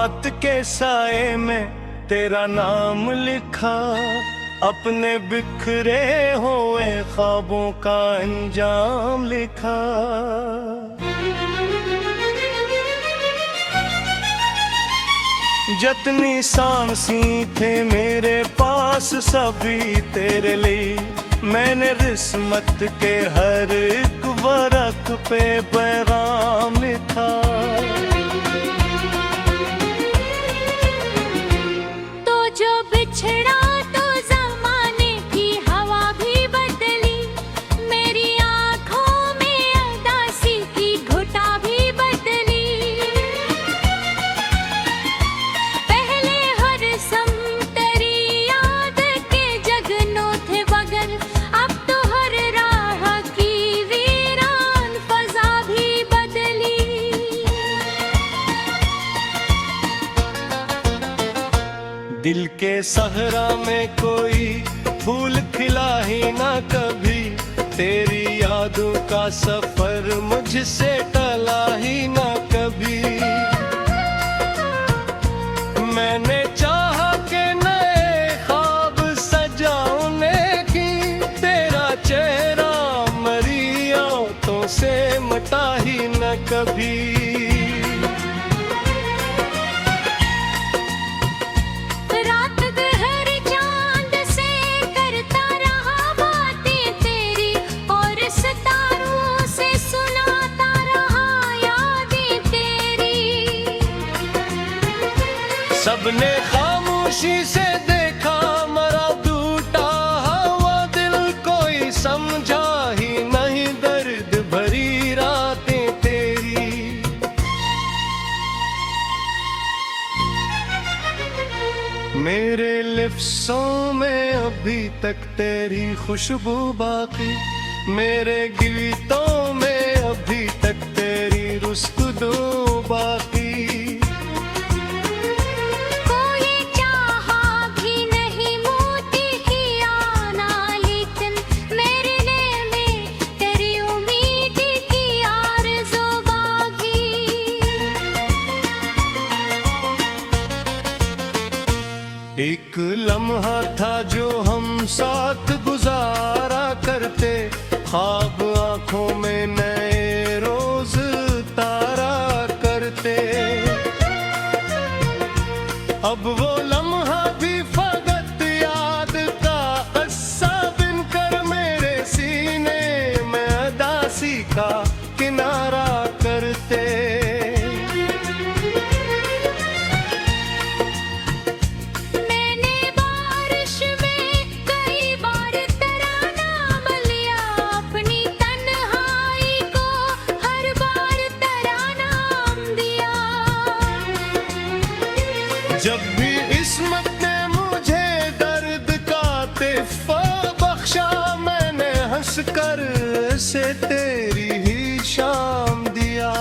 रात के साए में तेरा नाम लिखा, अपने बिखरे हुए ख्वाबों का अंजाम लिखा। जितनी सांसी थे मेरे पास सभी तेरे लिए, मैंने किस्मत के हर एक वर्क पे पैगाम लिखा। तो जो बिछड़ा तो ज़माने की हवा भी बदली, मेरी आँखों में उदासी की घुटा भी बदली। पहले हर सम तेरी याद के जगनों थे बगल, अब तो हर राह की वीरान फजा भी बदली। दिल के सहरा में कोई फूल खिला ही ना कभी, तेरी यादों का सफर मुझसे टला ही ना कभी। मैंने चाहा कि नए ख्वाब सजाने की, तेरा चेहरा मरी आंखों से मिटा ही न कभी। रात गहर चांद से करता रहा बातें तेरी, और सितारों से सुनाता रहा यादें तेरी। सबने खामोशी से देखा मरा टूटा हुआ दिल, कोई समझा ही नहीं दर्द भरी रातें तेरी। मेरे लिप्सों में अभी तक तेरी खुशबू बाकी, मेरे गीतों में अभी तक तेरी रुस्कुदू बाकी। कोई चाहा भी नहीं मोती की आना, लेकिन मेरे दिल में तेरी उम्मीद की आरज़ू बाकी। एक लम्हा था जो हम साथ गुजारा करते, ख्वाब आंखों में नए रोज तारा करते। अब वो लम्हा भी फकत याद का किस्सा बनकर मेरे सीने में उदासी का किनारा करते। मैंने बारिश में कई बार तेरा नाम लिया, अपनी तन्हाई को हर बार तेरा नाम दिया। जब भी किस्मत ने मुझे दर्द का तोहफा बख्शा, मैंने हंसकर से तेरी ही शाम दिया।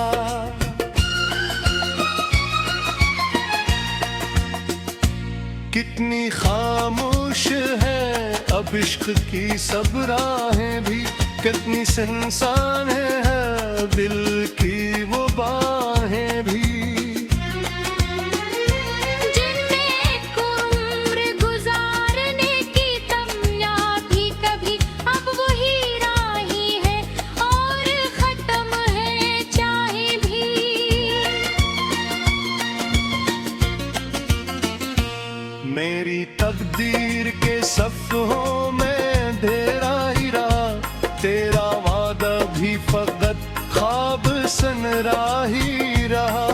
कितनी खामोश है अब इश्क की सब राहें भी, कितनी सुनसान है दिल की वो बाहें भी। जिनमें एक उम्र गुजारने की तमन्ना भी कभी, अब वही राही है और खत्म है चाहे भी। मेरी तकदीर के सफ़ों में अंधेरा ही रहा, तेरा वादा भी फकत ख्वाब सनरा ही रहा।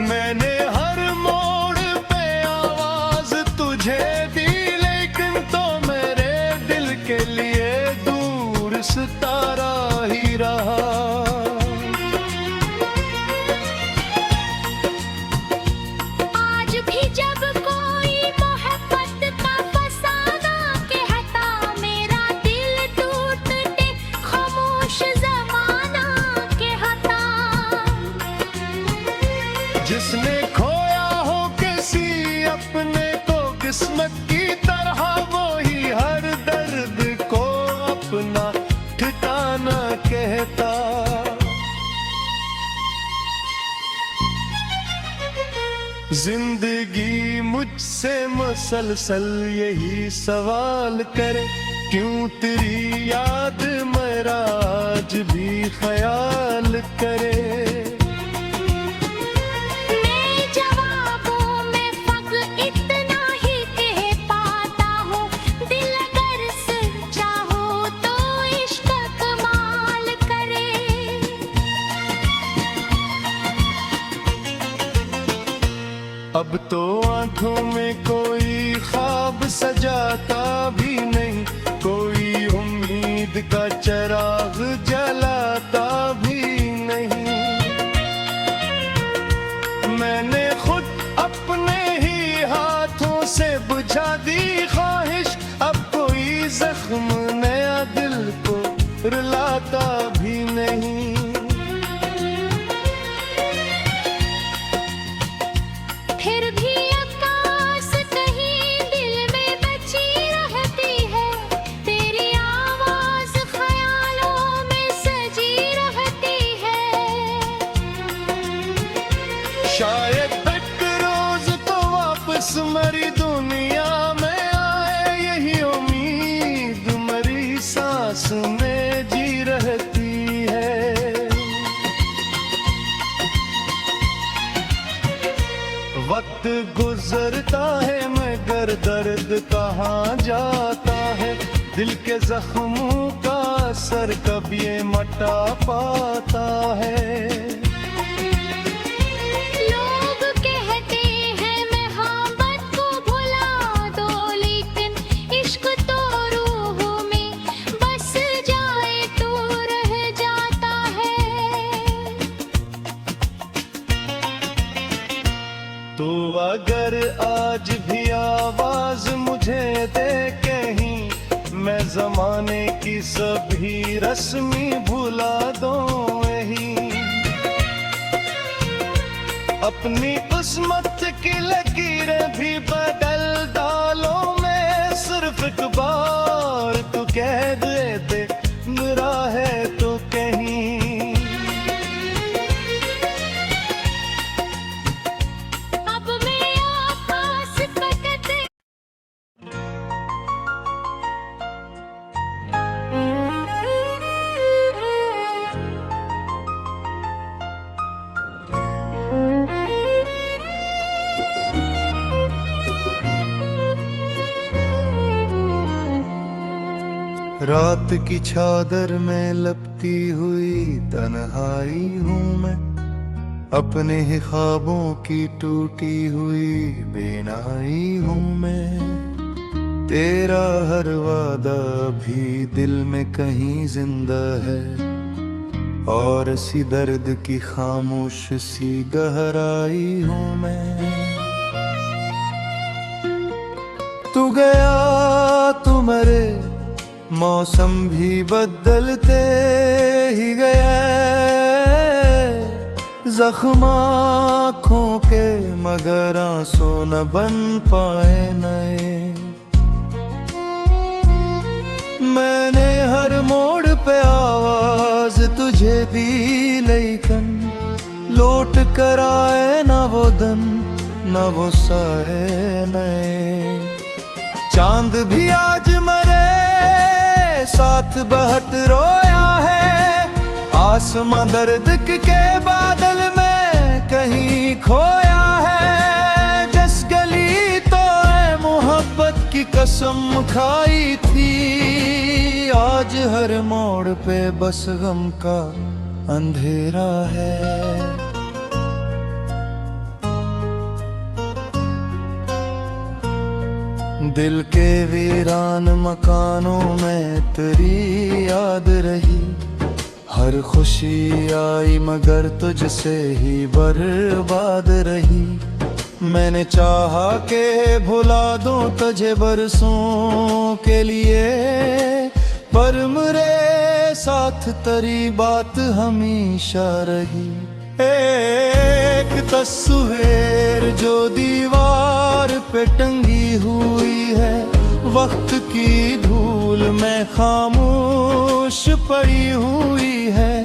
मैंने हर मोड़ पे आवाज तुझे दी, लेकिन तो मेरे दिल के लिए दूर सितारा ही रहा। आज भी जब कोई मोहब्बत का फसाना कहता, मेरा दिल टूटते खामोश ज़माना कहता। जिसने खोया हो किसी अपने को किस्मत की तरह, वो ही हर दर्द को अपना ठिकाना कहता। मुझसे मुसलसल यही सवाल करे, क्यों तेरी याद मेरा आज भी ख्याल करे। मैं जवाबों में फक्र इतना ही कह पाता हूँ, दिल अगर सच्चा हो तो इश्क कमाल करे। अब तो आंखों में कोई ख्वाब सजाता भी नहीं, कोई उम्मीद का चिराग जलाता भी नहीं। मैंने खुद अपने ही हाथों से बुझा दी ख्वाहिश, अब कोई जख्म नया दिल को रुलाता भी नहीं। फिर भी आकाश कहीं दिल में बची रहती है, तेरी आवाज ख्यालों में सजी रहती है। शायद एक रोज तो वापस मरी दुनिया में आए, यही उम्मीद मरी सांस में जी रहती है। वक्त गुजरता है मगर दर्द कहाँ जाता है, दिल के जख्मों का असर कब ये मटा पाता है। लोग कहते हैं मोहब्बत को भुला दो, लेकिन इश्क तो रूह में बस जाए तो रह जाता है। तो अगर आज भी आवाज मुझे दे कहीं, मैं जमाने की सभी रस्मी भुला दूं यही। अपनी किस्मत की लकीरें भी बदल डालो, मैं सिर्फ एक बार तू कह दे मेरा है तो कहीं। अब मैं आकाश तकते रात की चादर में लपटी हुई तन्हाई हूँ मैं, अपने ही ख्वाबों की टूटी हुई बेनाई हूँ मैं। तेरा हर वादा भी दिल में कहीं जिंदा है, और सी दर्द की खामोश सी गहराई हूँ मैं। तू गया तू मरे, मौसम भी बदलते ही गया, जख्म आँखों के मगर आंसू न बन पाए नए। मैंने हर मोड़ पे आवाज तुझे दी, लेकिन लौट कर आए न वो दिन न वो साए नए। चांद भी आज मरे साथ बहत रोया है, आसमां दर्द के बादल में कहीं खोया है। जिस गली तो है मोहब्बत की कसम खाई थी, आज हर मोड़ पे बस गम का अंधेरा है। दिल के वीरान मकानों में तेरी याद रही, हर खुशी आई मगर तुझसे ही बर्बाद रही। मैंने चाहा के भुला दूं तुझे बरसों के लिए, पर मेरे साथ तेरी बात हमेशा रही। एक तस्वीर जो दीवार पे टंगी हुई है, वक्त की धूल में खामोश पड़ी हुई है।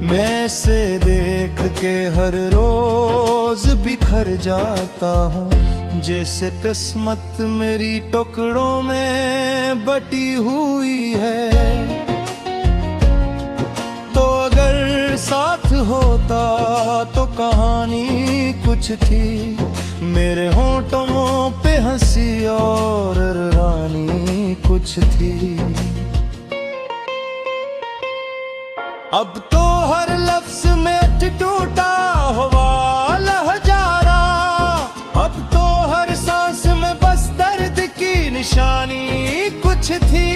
मैं से देख के हर रोज बिखर जाता हूँ, जैसे किस्मत मेरी टुकड़ों में बटी हुई है। तो अगर साथ होता तो कहानी कुछ थी, मेरे होंठों पे हंसी और रानी कुछ थी। अब तो हर लफ्ज में टूटा हुआ लहजारा, अब तो हर सांस में बस दर्द की निशानी कुछ थी।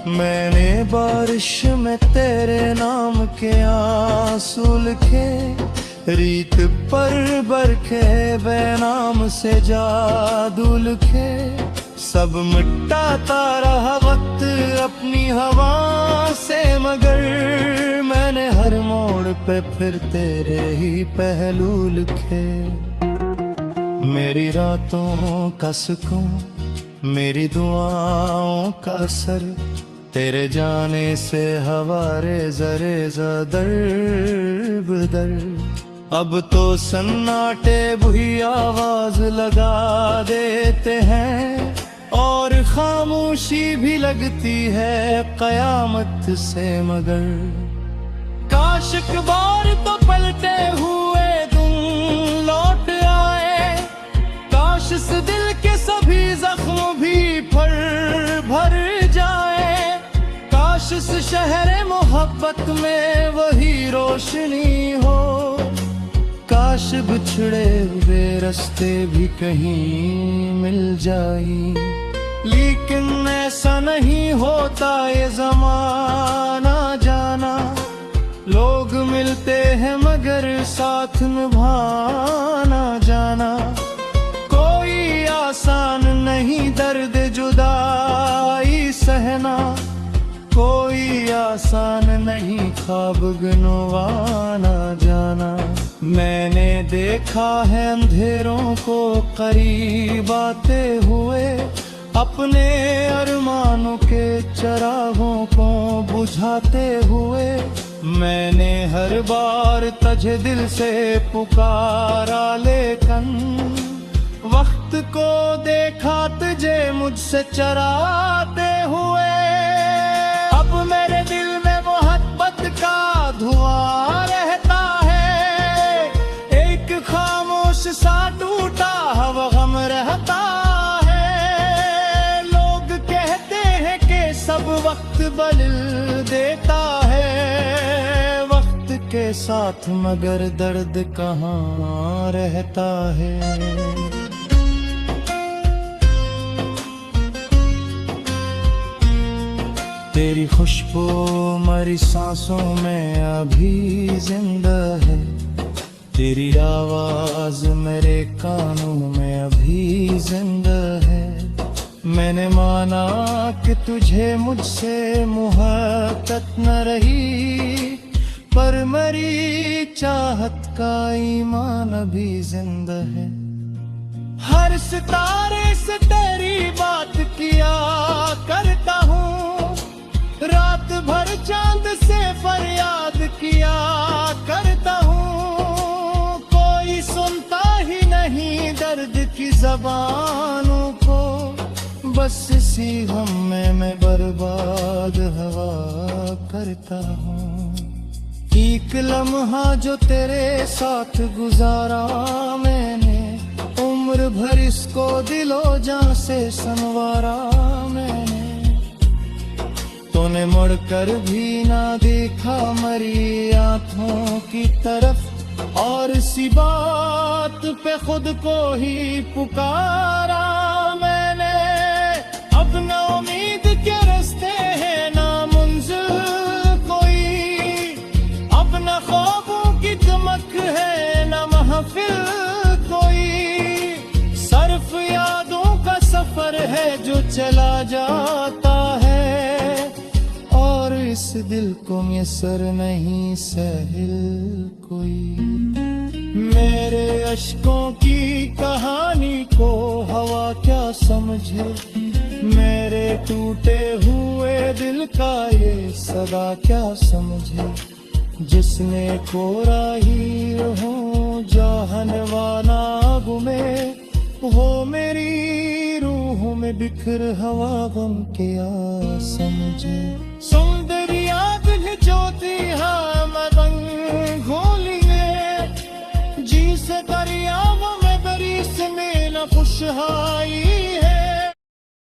मैंने बारिश में तेरे नाम के आंसू लिखे, रीत पर बरखे बेनाम से जादू लिखे। सब मिटाता रहा वक्त अपनी हवा से, मगर मैंने हर मोड़ पे फिर तेरे ही पहलू लिखे। मेरी रातों का सुकून, मेरी दुआओं का असर, तेरे जाने से हवारे जरे दर बदर। अब तो सन्नाटे बुरी आवाज लगा देते हैं, और खामोशी भी लगती है कयामत से मगर। काश एक बार तो पलटे हुए दिन लौट आए, काश इस दिल के सभी जख्म भी भर जाए। काश इस शहर मोहब्बत में वही रोशनी हो, काश बिछड़े हुए रास्ते भी कहीं मिल जाई। लेकिन ऐसा नहीं होता ये ज़माना जाना, लोग मिलते हैं मगर साथ निभाना जाना। कोई आसान नहीं दर्द जुदाई सहना, कोई आसान नहीं ख्वाब गिनवाना जाना। मैंने देखा है अंधेरों को करीब आते हुए, अपने अरमानों के चरागों को बुझाते हुए। मैंने हर बार तुझे दिल से पुकारा, लेकिन वक्त को देखा तुझे मुझसे चराते हुए। अब मेरे दिल में मोहब्बत का धुआं रहता है, एक खामोश सा टूटा हुआ गम रहता है। लोग कहते हैं कि सब वक्त बदल देता है वक्त के साथ, मगर दर्द कहाँ रहता है। तेरी खुशबू मरी सांसों में अभी जिंदा है, तेरी आवाज मेरे कानों में अभी जिंदा है। मैंने माना कि तुझे मुझसे मोहब्बत न रही, पर मेरी चाहत का ईमान अभी जिंदा है। हर सितारे से तेरी बात किया करता हूँ, रात भर चांद से फरियाद किया करता हूँ। कोई सुनता ही नहीं दर्द की ज़बानों को, बस इसी गम में मैं बर्बाद हवा करता हूँ। एक लम्हा जो तेरे साथ गुजारा मैंने, उम्र भर इसको दिलो जान से संवारा मैंने। तूने मुड़कर भी ना देखा मेरी आंखों की तरफ, और इसी बात पे खुद को ही पुकारा मैंने। अब ना उम्मीद के रास्ते हैं ना मंजिल कोई, अब ना ख्वाबों की चमक है ना महफिल कोई। सिर्फ यादों का सफर है जो चला जाता है, और इस इस दिल को म्यसर नहीं सहल कोई। मेरे अश्कों की कहानी को हवा क्या समझे, मेरे टूटे हुए दिल का ये सदा क्या समझे। जिसने कोरा हीर हो जहन वाना गुमे, वो मेरी रूह में बिखर हवा गम के आ समझे। सौंदर्या दिल ज्योति हा मगन घोलिए, जी से दरियाओं में बरिस में न खुशहाई